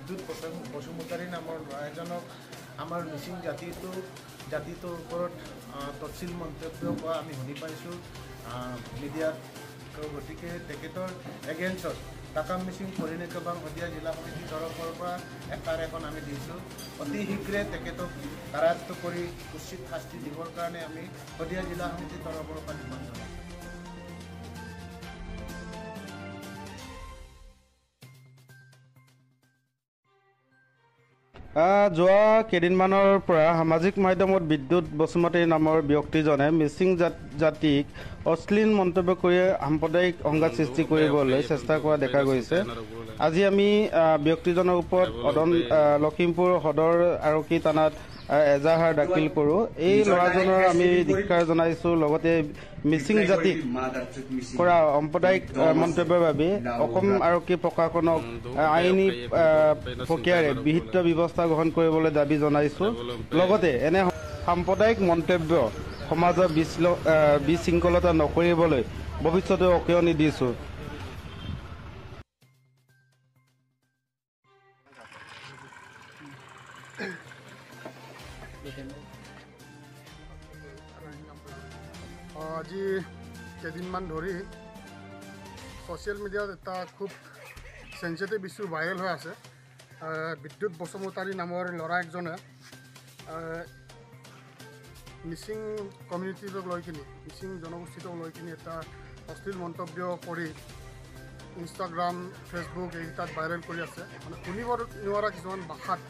বিদ্যুৎ বসুমতাৰী নামৰ ল'ৰা এজনক আমাৰ মিচিং জাতিটোৰ ওপৰত তফচিল মন্তব্য কৰা আমি শুনি পাইছোঁ মিডিয়াত। গতিকে তেখেতৰ এগেইনষ্টত টাকাম মিচিং পৰিণীত বা শদিয়া জিলা সমিতিৰ তৰফৰ পৰা এফআইআৰ এখন আমি দিছোঁ। অতি শীঘ্ৰে তেখেতক কাৰায়ত্ব কৰি উচিত শাস্তি দিবৰ কাৰণে আমি শদিয়া জিলা সমিতিৰ তৰফৰ পৰা নিৰ্মাণ জনাম। যোৱা কেইদিনমানৰ পৰা সামাজিক মাধ্যমত বিদ্যুৎ বসুমতাৰী নামৰ ব্যক্তিজনে মিচিং জাতিক অশ্লীল মন্তব্য কৰি সাম্প্ৰদায়িক সংঘাত সৃষ্টি কৰিবলৈ চেষ্টা কৰা দেখা গৈছে। আজি আমি ব্যক্তিজনৰ ওপৰত লখিমপুৰ সদৰ আৰক্ষী থানাত এজাহাৰ দাখিল কৰোঁ। এই ল'ৰাজনৰ আমি ধিক্কাৰ জনাইছোঁ। লগতে মিচিং জাতিক কৰা সাম্প্ৰদায়িক মন্তব্যৰ বাবে অসম আৰক্ষী প্ৰশাসনক আইনী প্ৰক্ৰিয়াৰে বিহিত ব্যৱস্থা গ্ৰহণ কৰিবলৈ দাবী জনাইছোঁ। লগতে এনে সাম্প্ৰদায়িক মন্তব্য সমাজৰ বিশৃংখলতা নকৰিবলৈ ভৱিষ্যতে অকৰণি দিছোঁ। আজি কেইদিনমান ধৰি ছ'চিয়েল মিডিয়াত এটা খুব চেঞ্চিটিভ ইছ্যু ভাইৰেল হৈ আছে। বিদ্যুৎ বসুমতাৰী নামৰ ল'ৰা একজনে মিচিং কমিউনিটিটোক লৈ কিনি মিচিং জনগোষ্ঠীটোক লৈ কিনি এটা অশ্লীল মন্তব্য কৰি ইনষ্টাগ্ৰাম ফেচবুক এইকেইটাত ভাইৰেল কৰি আছে। মানে শুনিব নোৱাৰা কিছুমান ভাষাত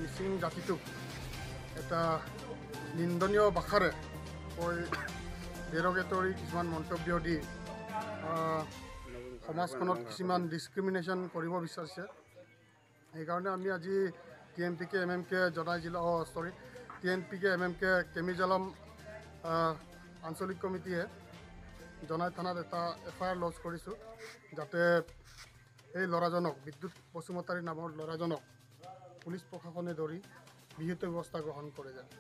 মিচিং জাতিটোক এটা নিন্দনীয় ভাষাৰে কৈ ডেৰগেটৰী কিছুমান মন্তব্য দি সমাজখনত কিছুমান ডিছক্ৰিমিনেশ্যন কৰিব বিচাৰিছে। সেইকাৰণে আমি আজি TNPK MMK MMK কেমিজালাম আঞ্চলিক কমিটিয়ে জনাই থানাত এটা FIR লঞ্চ কৰিছোঁ, যাতে এই ল'ৰাজনক বিদ্যুৎ বসুমতাৰী নামৰ ল'ৰাজনক পুলিচ প্ৰশাসনে ধৰি বিহিত ব্যৱস্থা গ্ৰহণ কৰে যায়।